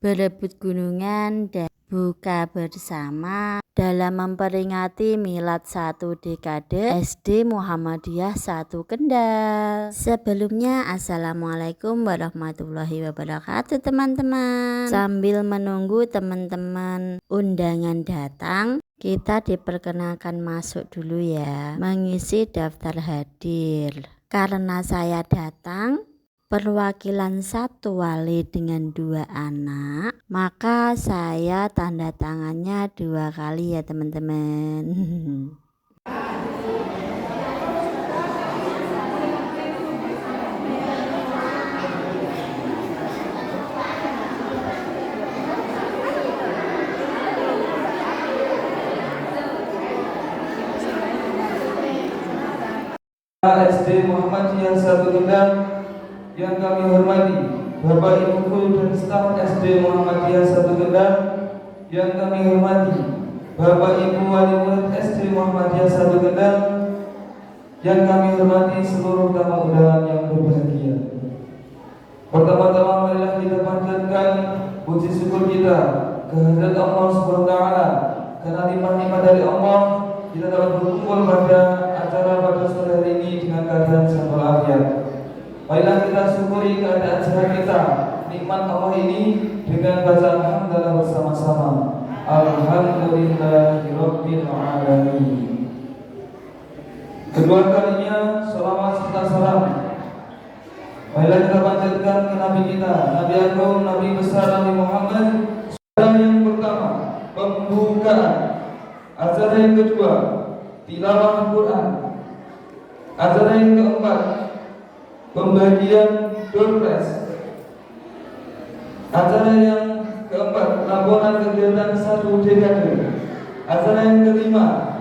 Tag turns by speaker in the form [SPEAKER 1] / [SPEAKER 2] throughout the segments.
[SPEAKER 1] berebut gunungan dan buka bersama dalam memperingati milad 1 dekade SD Muhammadiyah 1 Kendal. Sebelumnya, Assalamualaikum warahmatullahi wabarakatuh teman-teman. Sambil menunggu teman-teman undangan datang, kita diperkenalkan masuk dulu ya, mengisi daftar hadir. Karena saya datang perwakilan satu wali dengan 2 anak, maka saya tanda tangannya 2 kali ya teman-teman.
[SPEAKER 2] SD Muhammadiyah 1 Kendal yang kami hormati Bapak Ibu Guru dan staf SD Muhammadiyah 1 Kendal yang kami hormati Bapak Ibu Wali Murid SD Muhammadiyah 1 Kendal yang kami hormati seluruh tamu undangan yang berbahagia. Pertama-tama marilah kita panjatkan puji syukur kita kehadirat Allah Subhanahu wa taala karena nikmat-nikmat dari Allah kita dapat berkumpul pada acara pada sore hari ini dengan keadaan sehat walafiat. Marilah kita syukuri keadaan sehat kita, nikmat Allah ini dengan baca alhamdulillah bersama-sama. Alhamdulillahirabbil alamin. Kedua kalinya selawat serta salam marilah kita panjatkan ke Nabi kita, Nabi Agung, Nabi besar Nabi Muhammad. Yang pertama, pembukaan. Acara yang kedua, tilawah Quran. Acara yang keempat, pembagian door prize. Acara yang keempat, laporan kegiatan 1 dekade. Acara yang kelima,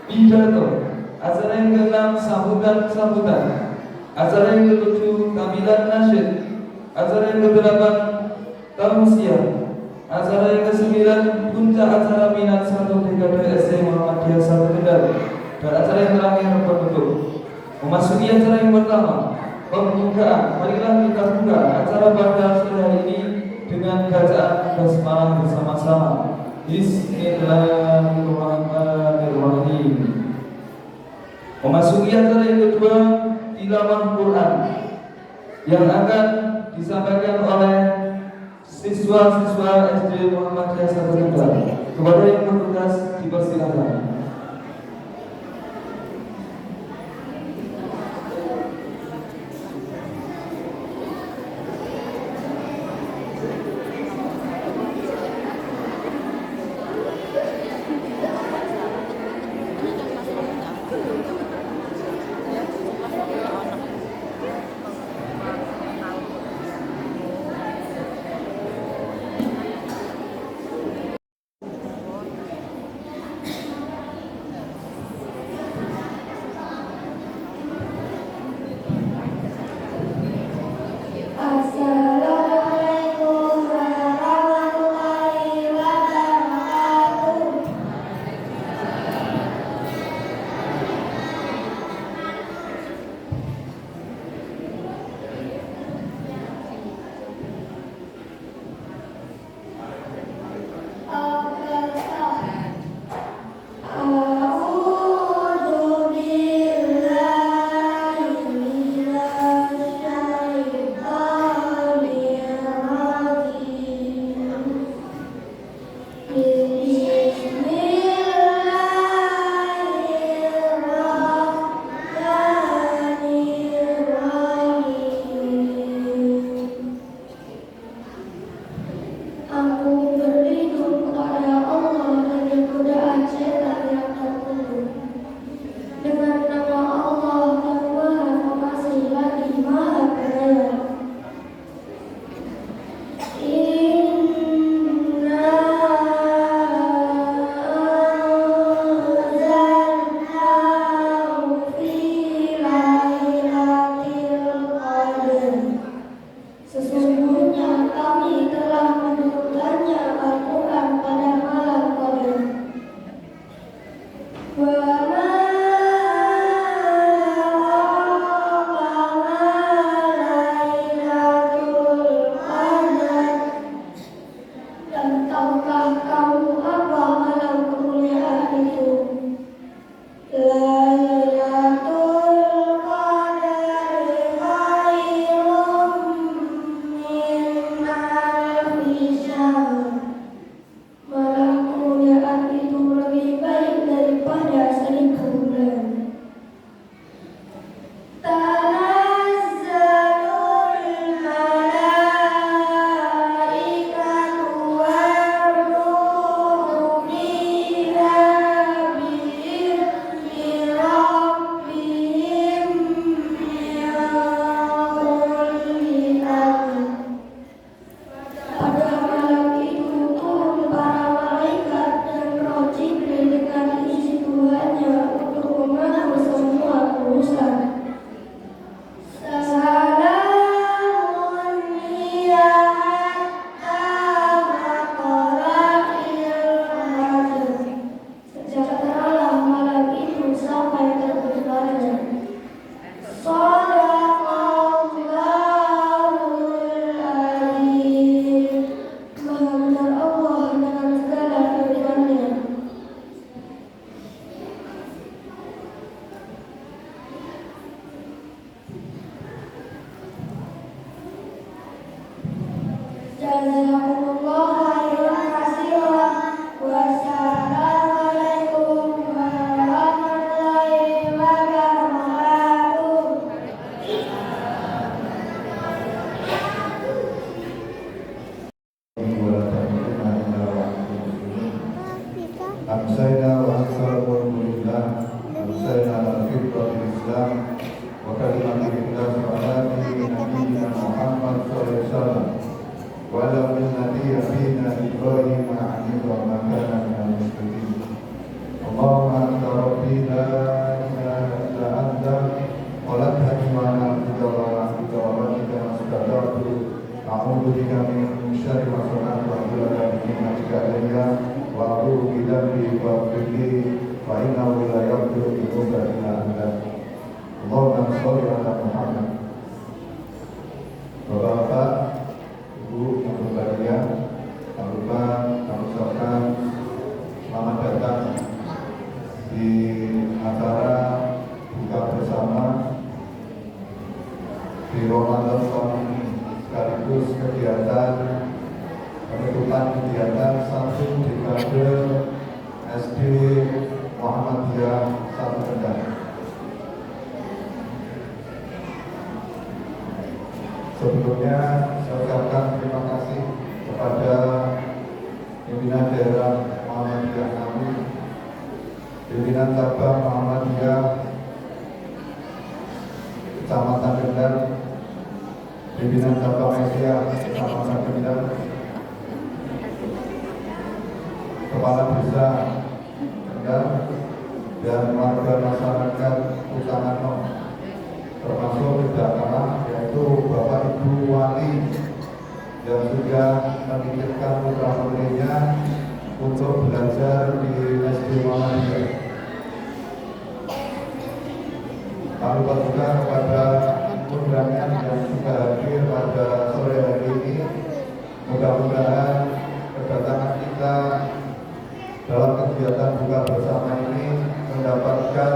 [SPEAKER 2] pidato. Acara yang keenam, sambutan. Acara yang ketujuh, tampilan nasyid. Acara yang kedelapan, tausiah. Acara yang ke-9, puncak acara minat 1 dekade SD Muhammadiyah 1 Kendal. Dan acara yang terakhir penutup. Memasuki acara yang pertama, pembukaan. Marilah kita buka acara pada sore hari ini dengan bacaan basmalah bersama-sama. Bismillahirrahmanirrahim. Memasuki acara yang kedua, tilawah Quran yang akan disampaikan oleh siswa-siswa SD Muhammadiyah 1 Kendal. Kepada yang bertugas dipersilakan.
[SPEAKER 3] Assalamualaikum Jazakumullah khairan katsiran. Wassalamualaikum warahmatullahi wabarakatuh.
[SPEAKER 4] Amsayna wa assalamu alhamdulillah Amsayna ala fitratul Islam wa kalimatul ikhlas wa ala nabiyyina Muhammad sallallahu alaihi wasallam wa ala millati abina Ibrahim hanifa wa ma kana minal musyrikin. Allahumma anta rabbi la ilaha illa anta khalaqtani wa ana abduka wa abduka wa rabbika astagfiruka a'udzu bika min syarri ma sana'tu wa a'udzu bika min ni'matika alayya wa a'udzu bika min fadlika wa innahu la yaghfiru dhunuba illa anta. Allahumma shalli ala Muhammad. Bapak-bapak, Ibu yang berbahagia, tak lupa kami ucapkan selamat datang di acara buka bersama di Ramadan tahun ini, sekaligus kegiatan penutupan kegiatan satu dekade SD Muhammadiyah Satu Kendal. Sebelumnya saya ucapkan terima kasih kepada pimpinan daerah Muhammadiyah kami, pimpinan cabang Muhammadiyah Kecamatan Kendal, pimpinan cabang Asia Kecamatan Kendal, kepala desa Kendal, dan warga masyarakat Utanano, termasuk tidak kalah yaitu Bapak Ibu Wali yang sudah menitipkan putra-putrinya untuk belajar di SD Muhammadiyah. Kami juga kepada undangan yang sudah hadir pada sore hari ini. Mudah-mudahan kedatangan kita dalam kegiatan buka bersama ini mendapatkan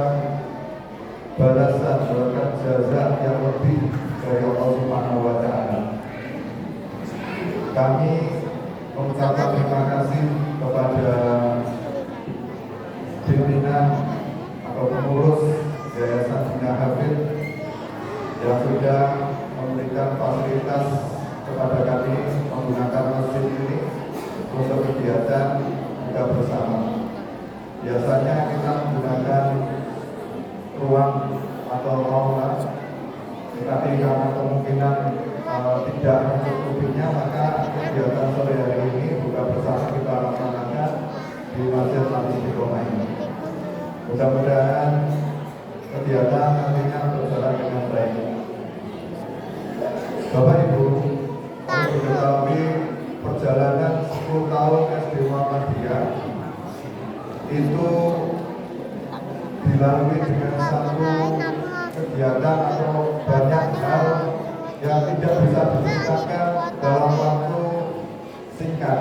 [SPEAKER 4] balasan, mendapatkan jazah yang lebih dari Allah Subhanahu wa Ta'ala. Kami mengucapkan terima kasih kepada pimpinan atau pengurus Yayasan Bina Hafid yang sudah memberikan fasilitas kepada kami menggunakan masjid ini untuk kegiatan buka bersama. Biasanya kita menggunakan ruang atau aula, tetapi karena kemungkinan tidak mencukupinya, maka kegiatan sore hari ini buka bersama kita laksanakan di Masjid Nabi Istiqomah ini. Mudah-mudahan kegiatan nantinya berjalan dengan baik. Bapak Ibu, perlu diketahui perjalanan 10 tahun SD Muhammadiyah itu dilalui dengan satu kegiatan atau banyak hal yang tidak bisa diceritakan dalam waktu singkat.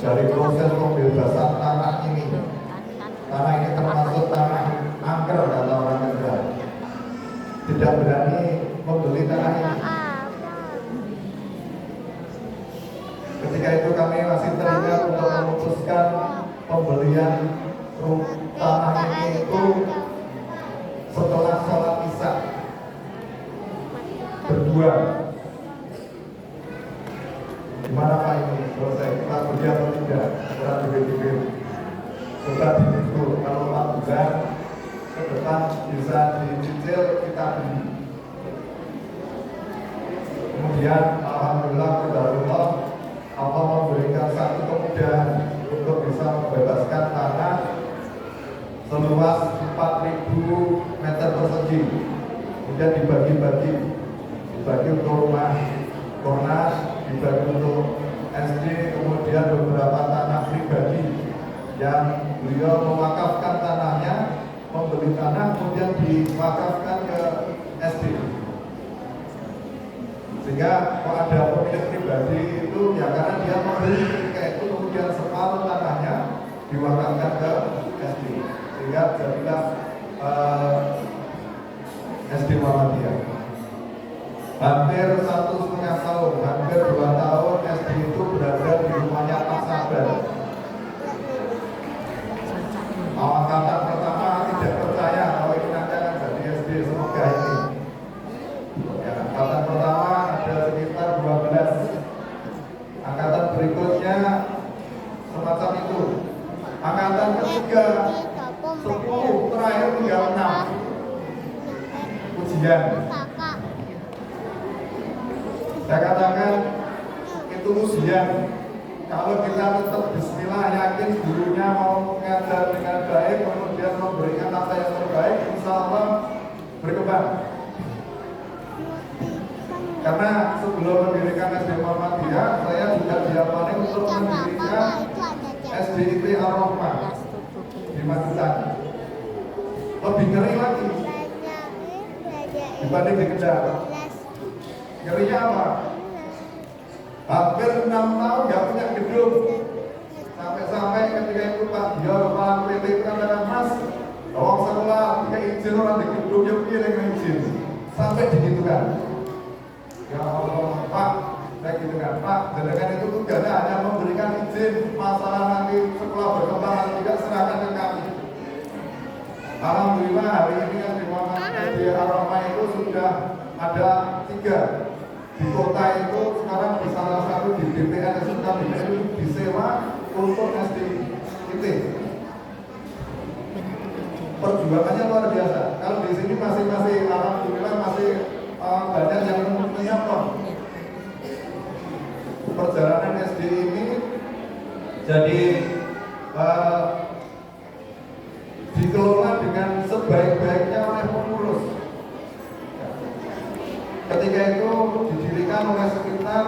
[SPEAKER 4] Dari proses pembebasan tanah ini termasuk tanah angker kata orang Kendal, tidak berani membeli tanah ini. Ketika itu kami masih teringat untuk memutuskan pembelian tanah ini itu setelah sholat isya berdua. Gimana Pak ini selesai kita beli atau tidak? Kita dipikir sudah dihitung kalau 4 bulan ke depan bisa dicicil, kita beli. Kemudian alhamdulillah qadarullah Allah memberikan satu kemudahan untuk bisa membebaskan tanah seluas 4.000 meter persegi. Kemudian dibagi untuk rumah Kornas, dibagi untuk SD, kemudian beberapa tanah pribadi yang beliau mewakafkan tanahnya, membeli tanah kemudian diwakafkan ke SD. Sehingga kalau ada pemilik pribadi itu ya karena dia membeli ketika itu kemudian separuh tanahnya diwakafkan ke SD. Sehingga jadilah SD Muhammadiyah. Hampir 1,5 tahun, hampir Angkatan berikutnya semacam itu. Angkatan ketiga 10, terakhir tinggal 6 ujian. Saya katakan itu ujian. Kalau kita tetap bismillah, yakin gurunya mau mengajar dengan baik, kemudian memberikan apa yang terbaik, insya Allah berkembang. Karena sebelum mendirikan SD Muhammadiyah, saya juga diamani untuk mendirikan SDIT Ar-Rahmah di Magelang. Lebih ngeri lagi dibanding di Kendal. Ngerinya apa? Hampir 6 tahun nggak punya gedung. Sampai-sampai ketika itu Pak PT katakan, Mas, orang sekolah punya izin orang di gedung yang pilih izin. Sampai digitukan. Ya Allah, Pak, saya gitu kan, Pak, dengan itu tugasnya hanya memberikan izin, masalah nanti sekolah berkembang atau tidak serahkan ke kami. Alhamdulillah hari ini yang di Muhammadiyah di Ar-Rahmah itu sudah ada 3 di kota itu. Sekarang di salah satu di BPN SMK itu disewa untuk SDIT. Perjuangannya luar biasa. Kalau di sini masih alhamdulillah masih banyak yang menyokong. Perjalanan SD ini jadi dikelola dengan sebaik-baiknya oleh pengurus. Ketika itu didirikan oleh sekitar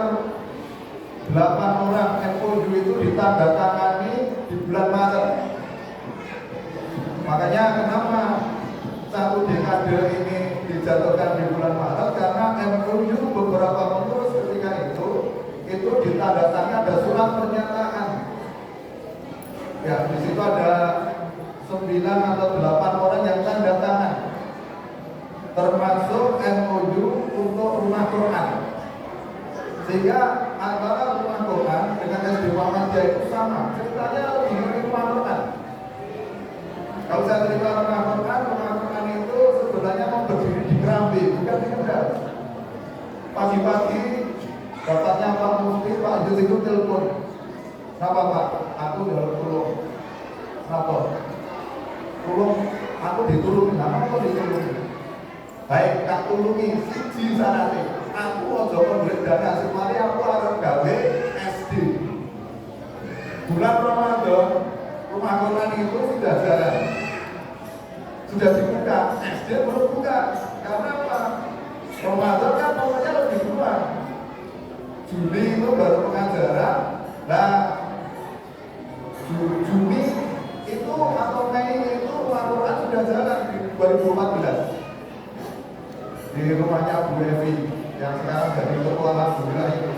[SPEAKER 4] 8 orang. MOU itu ditandatangani di bulan Maret. Makanya kenapa satu dekade ini dijatuhkan di bulan Maret, karena MOU beberapa pengurus ketika itu ditandatangani, ada surat pernyataan. Ya, di situ ada 9 atau 8 orang yang tanda tangan, termasuk MOU untuk rumah Quran. Sehingga antara rumah Quran dengan SD Muhammadiyah itu sama, ceritanya lebih mirip rumah Quran. Kalau saya cerita rumah Quran itu sebenarnya mau berdiri di Kerambi, bukan di Kendal. Pagi-pagi dapatnya Pak Mufti, Pak Yus itu telepon. Kenapa Pak? Aku dalam tolong. Kenapa? Tolong, aku ditulungi. Nama aku ditulungi. Baik, tak tulungi siji sanate. Aku ojo konduit dana semari, aku harus gawe SD. Bulan Ramadan rumah Quran itu sudah jalan, sudah dibuka, SD belum buka. Karena apa? Ramadan kan pokoknya lebih kurang. Juli itu baru pengajaran. Nah, Juni itu atau Mei itu rumah Quran sudah jalan di 2014 di rumahnya Bu Evi yang sekarang jadi ketua alhamdulillah itu.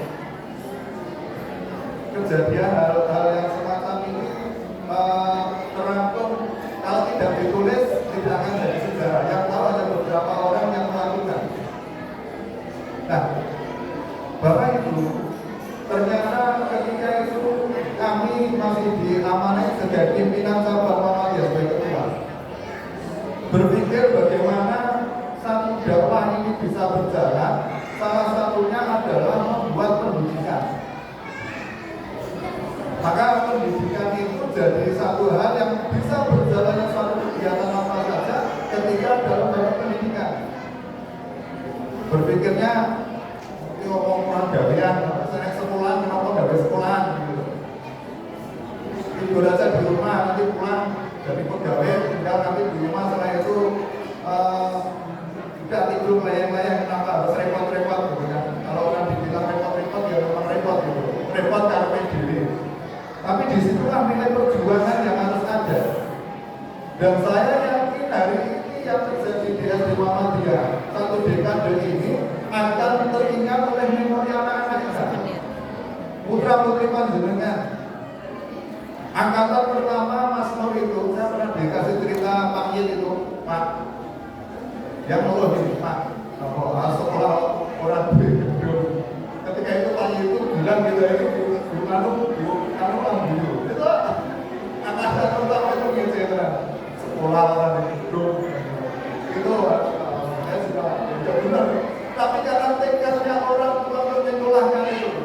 [SPEAKER 4] Kejadian hal-hal yang semacam ini terangkum, kalau tidak ditulis tidak akan jadi sejarah. Yang tahu ada beberapa orang yang melakukan. Nah, Bapak Ibu, ternyata ketika itu kami masih diamanai sebagai pimpinan cabang Muhammadiyah sebagai ketua, berpikir bagaimana satu dakwah ini bisa berjalan. Salah satunya adalah membuat pendidikan. Maka pendidikan itu jadi satu hal yang bisa berjalannya suatu kegiatan apa saja ketika dalam dalam pendidikan. Berpikirnya ngomong kurang gawean, sering sekolahan, kenapa gawe sekolahan gitu. Tidur aja di rumah, nanti pulang jadi pegawai, tinggal nanti di rumah setelah itu tidak tidur layang-layang, kenapa harus repot-repot gitu kan. Kalau orang dibilang repot-repot ya memang repot gitu, repot karena diri. Tapi disitulah nilai perjuangan yang harus ada. Dan saya yakin hari ini yang terjadi di SD Muhammadiyah satu dekade ini akan teringat oleh memori anak-anak kita, putra-putri panjenengan. Angkatan pertama Mas Nur itu, saya pernah dikasih cerita Pak Yil itu, Pak, yang ngeluh ini, Pak, sekolah orang gedung. Ketika itu Pak Yil itu bilang gitu, ini kanu ambil itu angkatan pertama itu gitu ya, sekolah orang gedung. Itu saya suka, ya benar. Tapi karena tekadnya orang tua menyekolahkan itu,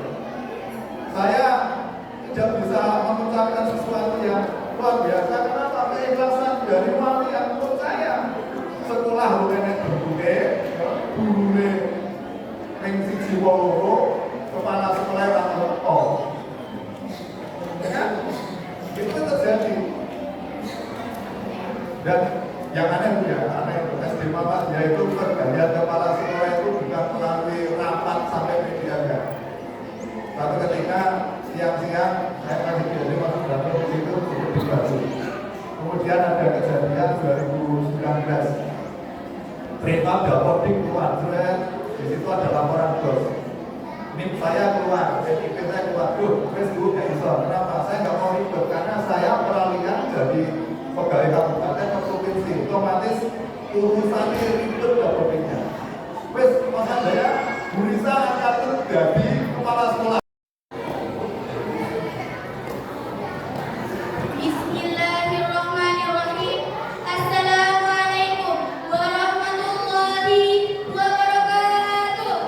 [SPEAKER 4] ada coding keluar, di situ ada laporan bos. NIM saya keluar, SIP saya keluar. Wes Bu, kayak gitu. Kenapa? Saya nggak mau ribet karena saya peralihan dari pegawai kabupaten ke provinsi. Otomatis urusannya ribet dapetnya. Wes, masa saya Bu Risa akan jadi kepala sekolah.
[SPEAKER 3] Bismillahirrahmanirrahim. Assalamualaikum warahmatullahi wabarakatuh.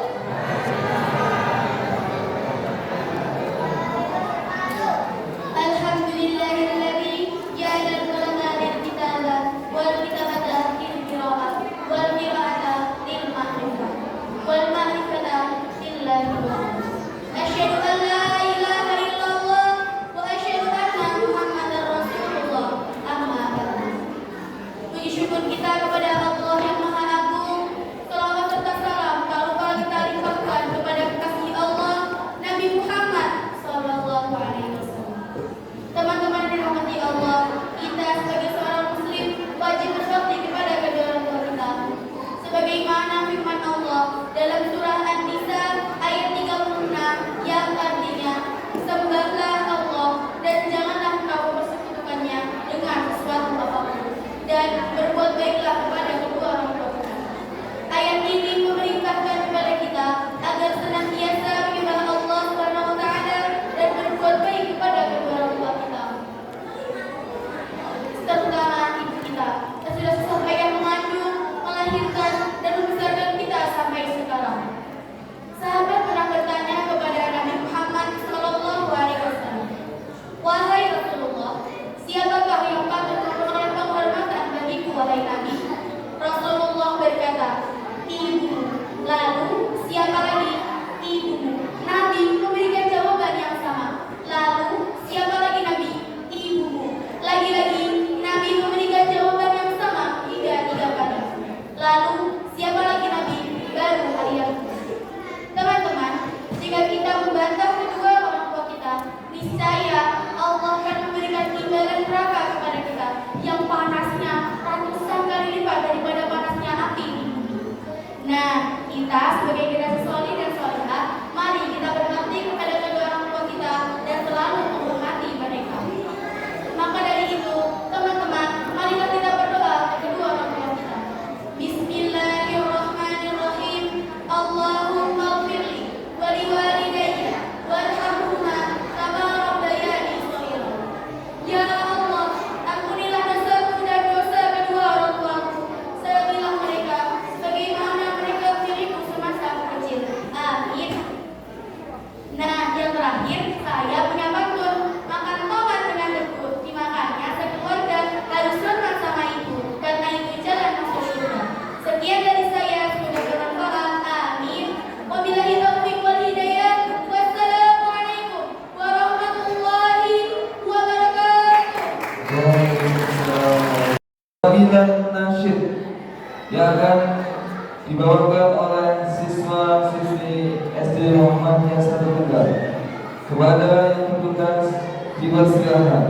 [SPEAKER 3] Alhamdulillahilladzi ja'ala al-qalama lil-kitaba wal-kitabata lil-qira'ah wal-qira'ata lil-ma'rifah wal-ma'rifata lil-lahibah. Asyhadu an la ilaha illallah wa asyhadu anna Muhammadar Rasulullah. Amma ba'du. Puji syukur kita kepada Allah yang Maha Agung. Selawat serta salam tak lupa kita limpahkan kepada kekasih Allah Nabi Muhammad sallallahu alaihi wasallam. Teman-teman yang dirahmati Allah, kita sebagai seorang muslim wajib berbakti kepada kedua orang tua kita. Sebagaimana firman Allah dalam surah An-Nisa ayat 36 yang artinya, sembahlah Allah dan janganlah kau persekutukannya dengan sesuatu apapun, dan berbuat baiklah kepada kedua orang tua kita. Ayat ini memerintahkan kepada kita agar senantiasa menyembah Allah Subhanahu wa taala dan berbuat baik kepada kedua orang tua kita, terutama ibu kita yang sudah susah payah mengandung, melahirkan dan membesarkan kita sampai sekarang. Sahabat pernah bertanya kepada Nabi Muhammad sallallahu alaihi wasallam, "Wahai Rasulullah, siapakah yang patut memperoleh penghormatan bagiku, wahai Nabi?" Rasulullah berkata, "Ibu." Lalu, siapa lagi? Ibumu. Nabi memberikan jawaban yang sama. Lalu, siapa lagi Nabi? Ibumu. Lagi-lagi, Nabi memberikan jawaban yang sama hingga 3 kali. Lalu, siapa lagi Nabi? Baru ayah. Teman-teman, jika kita membantah kedua orang tua kita, niscaya Allah akan memberikan imbalan neraka kepada kita yang panasnya ratusan kali lipat daripada panasnya api di bumi. Nah, kita sebagai generasi solih dan solihah, mari kita berbakti kepada kedua orang tua kita dan selalu menghormati mereka. Maka dari itu, teman-teman, marilah kita berdoa ke kedua orang tua kita. Bismillahirrahmanirrahim. Allahumma ighfirli wa liwalidayya warhamhuma kama rabbayani shaghira. Ya Allah, ampunilah dosaku dan dosa kedua orang tuaku. Sayangilah mereka sebagaimana mereka menyayangiku semasa aku kecil. Amin. Nah, yang terakhir, saya punya pantun. Makan tomat dengan debut. Dimakannya sekeluarga harus hormat sama ibu, karena itu jalan masuk surga. Sekian dari saya, semoga bermanfaat. Amin. Wabillahi taufiq wal hidayah. Wassalamualaikum warahmatullahi wabarakatuh.
[SPEAKER 2] Panggilan nasyid yang akan dibawakan oleh siswa-siswi SD Muhammadiyah 1 Kendal. Kepada yang bertugas dipersilakan.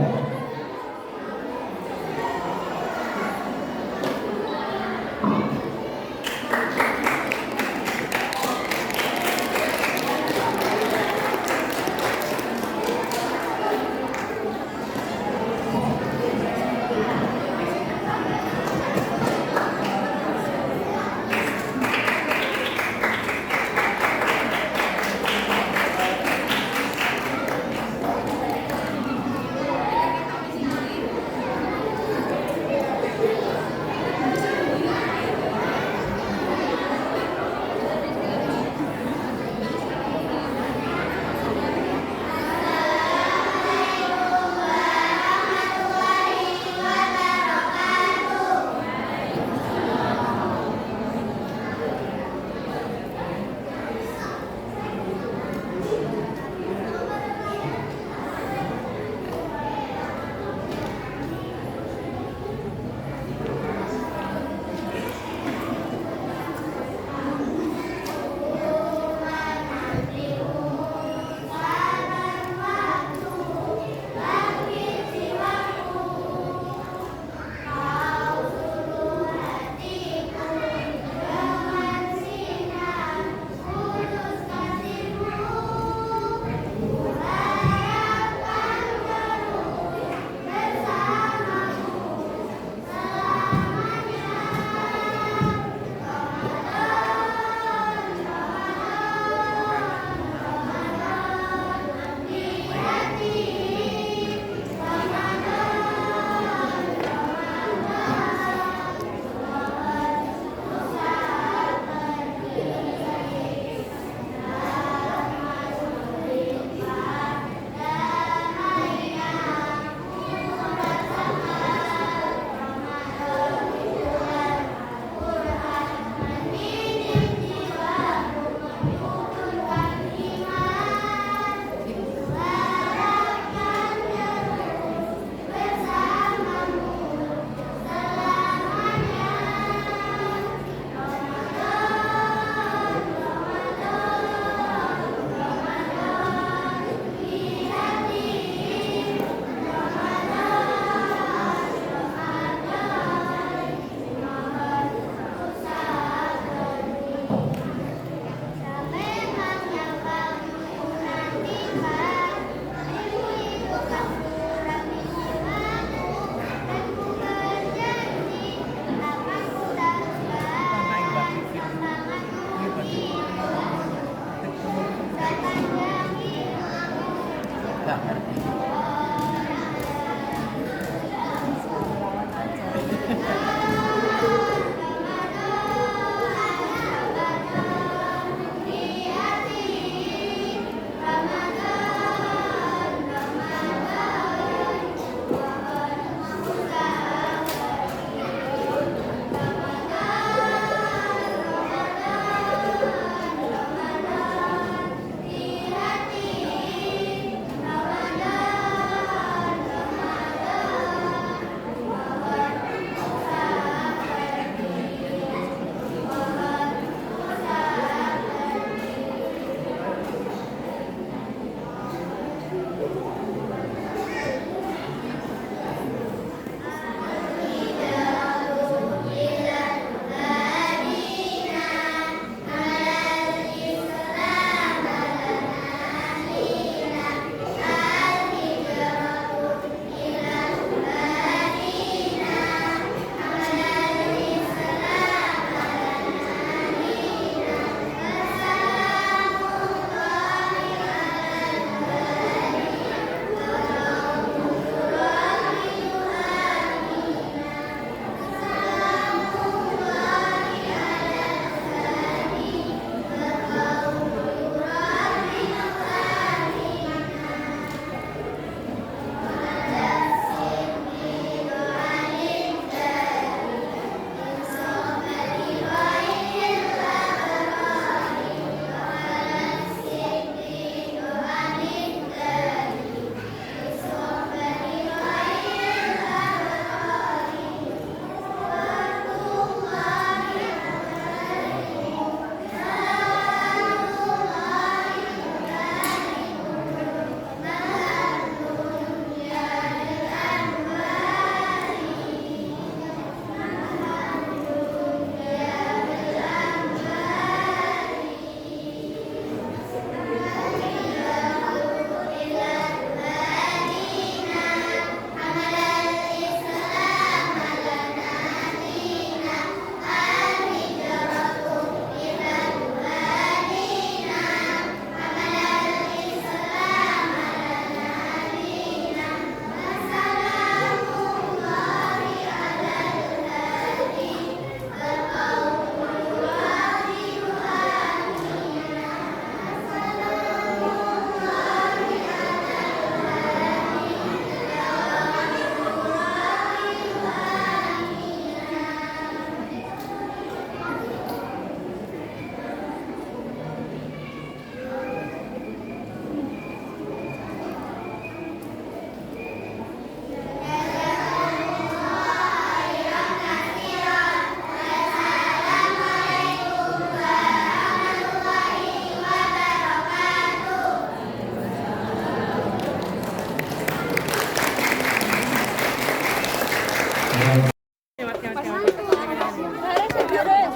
[SPEAKER 5] Nggak ngerti.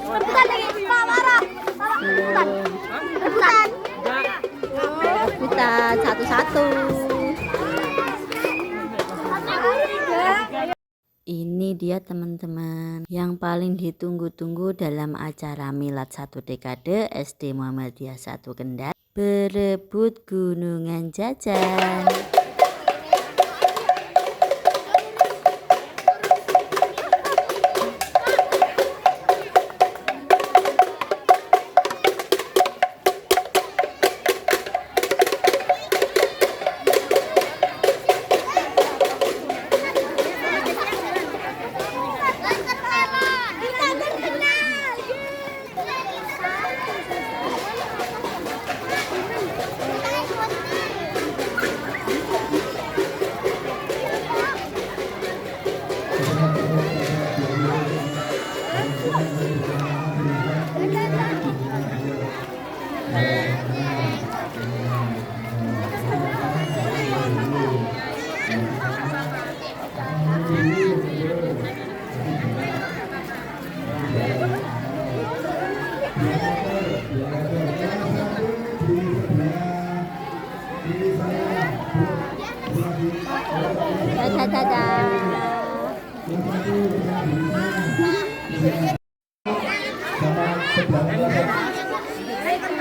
[SPEAKER 3] Rebutan lagi, Pak marah. Rebutan.
[SPEAKER 1] Rebutan satu-satu. Ini dia teman-teman yang paling ditunggu-tunggu dalam acara Milad 1 Dekade SD Muhammadiyah 1 Kendal, berebut gunungan jajan.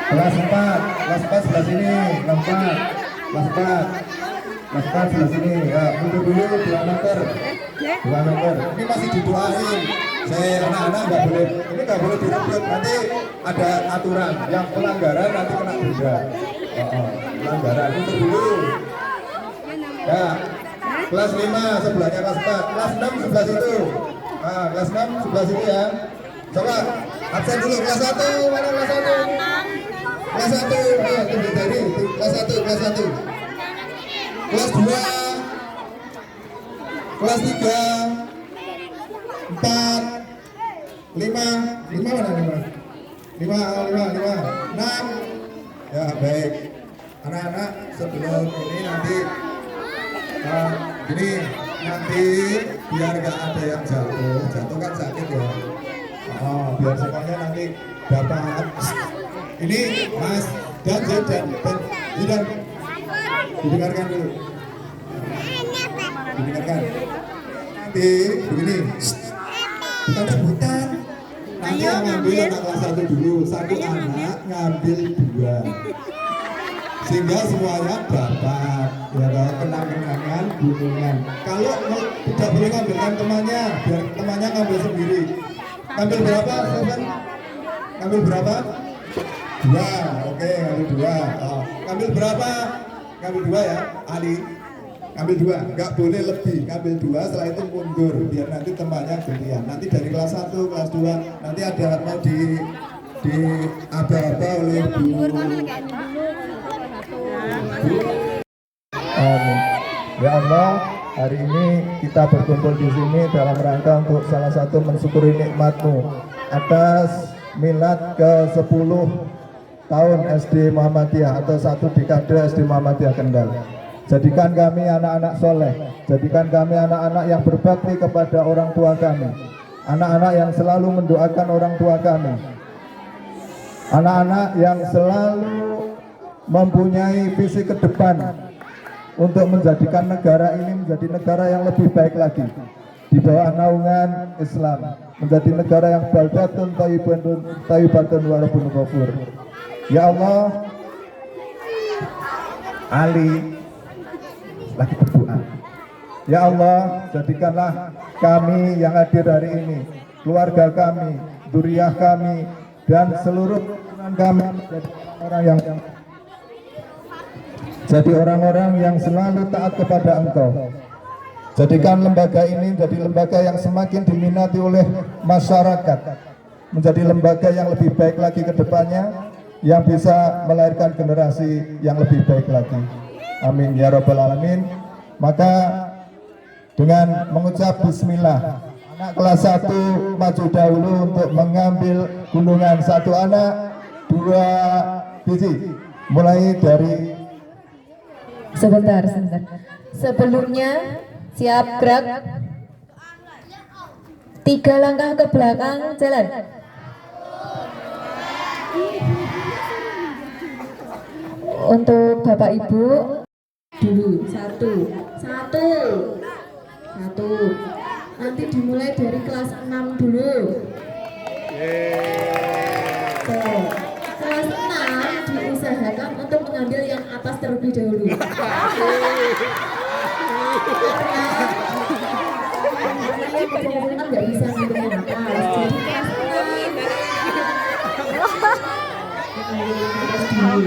[SPEAKER 4] Kelas 4 sebelah sini, kelas 4. Kelas 4 sebelah sini. Ya, mundur dulu 2 meter. 2 meter. Ini masih didoain. Saya anak-anak nggak boleh, ini nggak boleh direbut. Nanti ada aturan. Yang pelanggaran nanti kena denda. Pelanggaran mundur dulu. Ya, kelas 5 sebelahnya kelas 4. Kelas 6 sebelah situ. Nah, kelas 6 sebelah sini ya. Coba absen dulu. Kelas 1 mana kelas 1? Kelas 1, ayo tunjuk jari. Kelas 1, kelas 1. Kelas 2, kelas 3, 4, 5 mana 5? 6. Ya baik. Anak-anak sebelum ini nanti gini, nanti biar nggak ada yang jatuh kan sakit ya. Biar semuanya nanti dapat. Ini Mas dan didengarkan dulu. Didengarkan. Nanti begini. Bukan rebutan. Nanti yang ngambil anak kelas 1 dulu. Satu anak ngambil 2. Sehingga semuanya dapat. Ya kalau kenang-kenangan gunungan. Kalau tidak boleh ngambilkan temannya, biar temannya ngambil sendiri. Ngambil berapa, Stephen? Ngambil berapa? 2, oke, ngambil 2. Ngambil berapa? Ngambil 2 ya, Ali. Ngambil 2, nggak boleh lebih. Ngambil 2, setelah itu mundur, biar nanti temannya gantian. Nanti dari kelas 1, kelas 2, nanti ada mau di aba-aba oleh guru. Amin. Ya Allah, hari ini kita berkumpul di sini dalam rangka untuk salah satu mensyukuri nikmat-Mu atas milad ke-10 tahun SD Muhammadiyah atau 1 dekade SD Muhammadiyah Kendal. Jadikan kami anak-anak soleh, jadikan kami anak-anak yang berbakti kepada orang tua kami, anak-anak yang selalu mendoakan orang tua kami, anak-anak yang selalu mempunyai visi ke depan untuk menjadikan negara ini menjadi negara yang lebih baik lagi di bawah naungan Islam, menjadi negara yang baldatun thayyibatun wa rabbun ghafur. Ya Allah, Ali lagi berdoa. Ya Allah, jadikanlah kami yang hadir hari ini, keluarga kami, dzurriyyah kami, dan seluruh teman kami menjadi orang-orang yang selalu taat kepada Engkau. Jadikan lembaga ini menjadi lembaga yang semakin diminati oleh masyarakat, menjadi lembaga yang lebih baik lagi ke depannya, yang bisa melahirkan generasi yang lebih baik lagi. Amin ya rabbal alamin. Maka dengan mengucap bismillah, anak kelas 1 maju dahulu untuk mengambil gunungan. 1 anak, 2 biji. Mulai dari
[SPEAKER 5] sebentar. Sebelumnya siap gerak. 3 langkah ke belakang, jalan. Untuk Bapak Ibu dulu, satu. Nanti dimulai dari kelas 6 dulu. Kelas 6 diusahakan untuk mengambil yang atas terlebih dahulu. Karena kebanyakan nggak bisa ngambil yang atas. Jadi kelas 6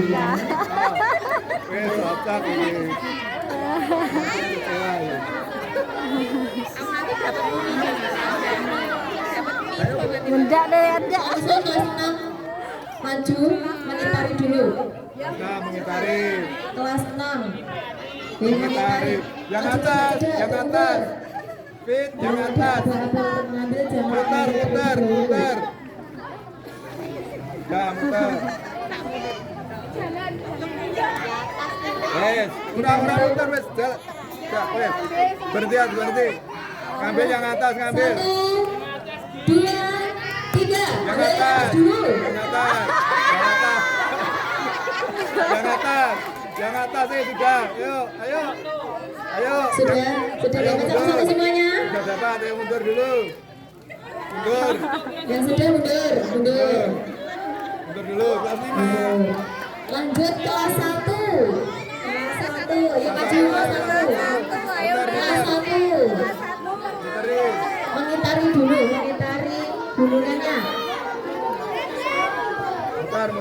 [SPEAKER 1] Mendak deh ada.
[SPEAKER 5] kelas 6 maju mengitari dulu. Kelas 6 mengitari.
[SPEAKER 2] Yang atas, fit, yang atas. Muter. Ya, muter. Udah muter, wes. Berhenti. Ngambil yang atas, ngambil.
[SPEAKER 5] 1, 2, 3.
[SPEAKER 2] Yang atas. Yang atas sudah. Ayo.
[SPEAKER 5] Sudah dapat sama semuanya.
[SPEAKER 2] Sudah dapat, ayo mundur dulu. Mundur.
[SPEAKER 5] Yang sudah mundur.
[SPEAKER 2] Mundur dulu, kelas 5.
[SPEAKER 5] Lanjut kelas 1. Yuk maju kelas 1.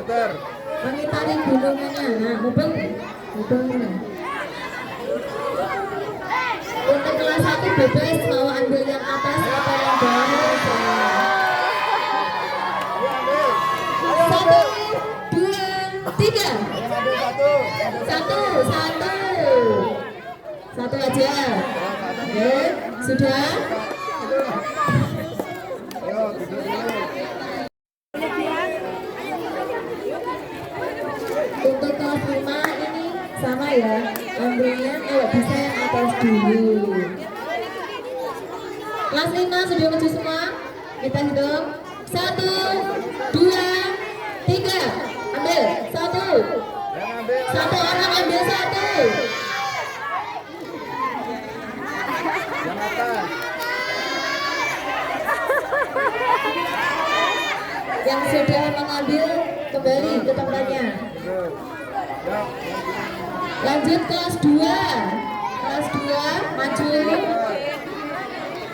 [SPEAKER 5] Mengitari gunungannya. Nah, mubeng. Untuk kelas 1 bebas mau ambil yang atas atau yang bawah. 1, 2, 3. Satu aja. Oke, sudah. Untuk kelas 5 ini sama ya, ambilnya kalau bisa yang atas dulu. Kelas 5 sudah maju semua? Kita hitung 1, 2, 3. Ambil 1. Satu orang ambil 1. Yang sudah mengambil kembali ke tempatnya. Lanjut kelas 2. Kelas 2 maju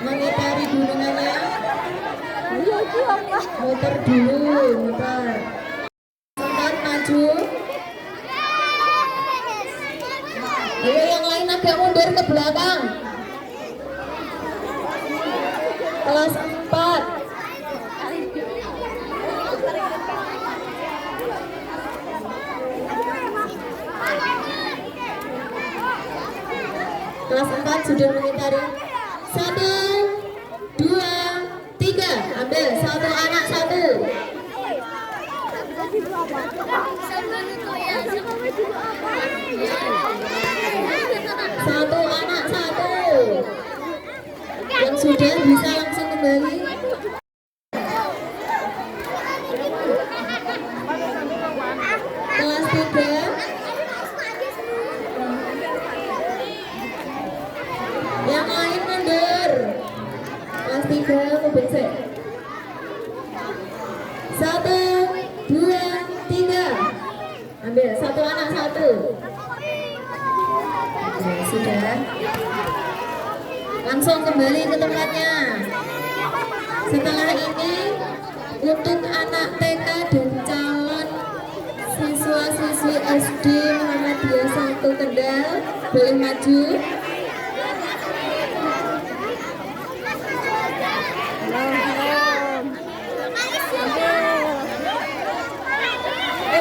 [SPEAKER 5] mengitari gunungannya. Muter dulu, muter. Sempat maju. Ayo yang lain agak mundur ke belakang. Kelas 4. Kelas 4 sudah mengitari. 1, 2, 3. Ambil 1 anak 1. Satu anak 1. Yang sudah bisa langsung kembali. Kelas 3. Yang lain mundur. Kelas 3 mubeng sih. 1, 2, 3. Ambil 1 anak 1. Oke, sudah. Langsung kembali ke tempatnya. Setelah ini untuk anak TK dan calon siswa-siswi SD Muhammadiyah 1 Kendal boleh maju.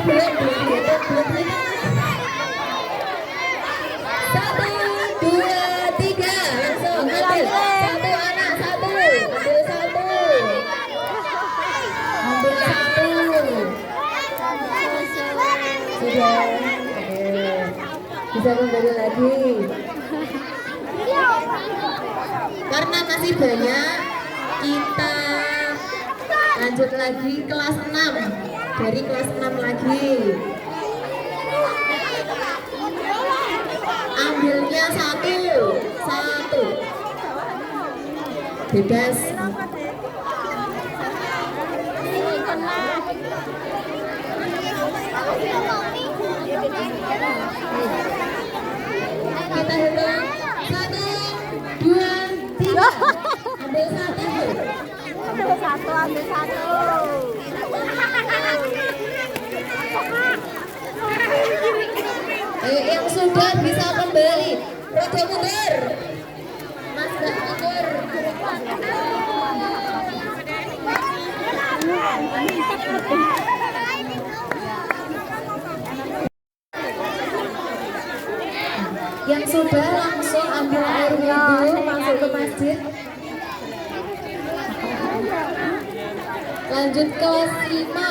[SPEAKER 5] Belum. 1, 2, 3. Langsung ambil 1 anak 1. Ambil 1. Ambil 1. Sudah. Bisa kembali lagi. Karena masih banyak, kita lanjut lagi kelas 6. Dari kelas 6 lagi. Ambilnya 1. Bebas. Kita hitung 1, 2, 3. Ambil 1. Ambil 1. Yang sudah bisa kembali. Roda mundur. Mas gak mundur. Yang sudah langsung ambil air wudhu, masuk ke masjid. Lanjut kelas 5.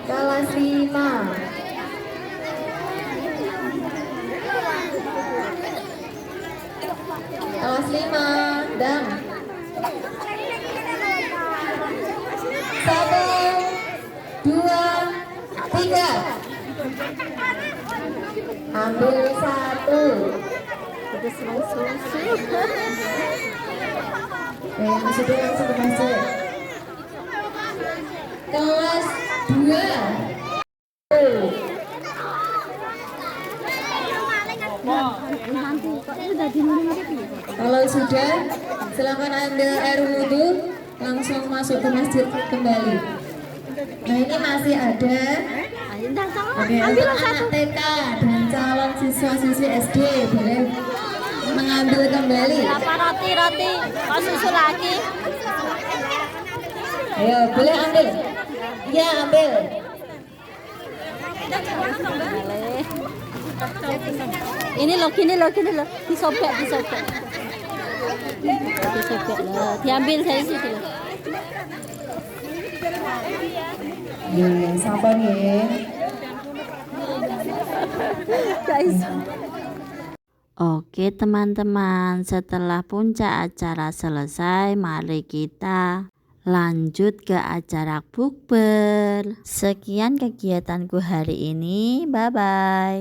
[SPEAKER 5] Kelas 5. Kelas 5, dam. 1, 2, 3. Ambil 1. Yang sudah langsung ke masjid. Kelas 2. Kalau sudah, silakan ambil air wudhu, langsung masuk ke masjid kembali. Nah ini masih ada. Oke, untuk anak TK dan calon siswa-siswi SD boleh mengambil kembali.
[SPEAKER 1] Apa roti? Kau susu lagi?
[SPEAKER 5] Ayo, boleh ambil. Iya, ambil.
[SPEAKER 1] Ini loh, gini loh, disobek loh, diambil dari situ loh.
[SPEAKER 5] Ya, sabar ya.
[SPEAKER 1] Guys. Oke teman-teman, setelah puncak acara selesai, mari kita lanjut ke acara bukber. Sekian kegiatanku hari ini, bye-bye.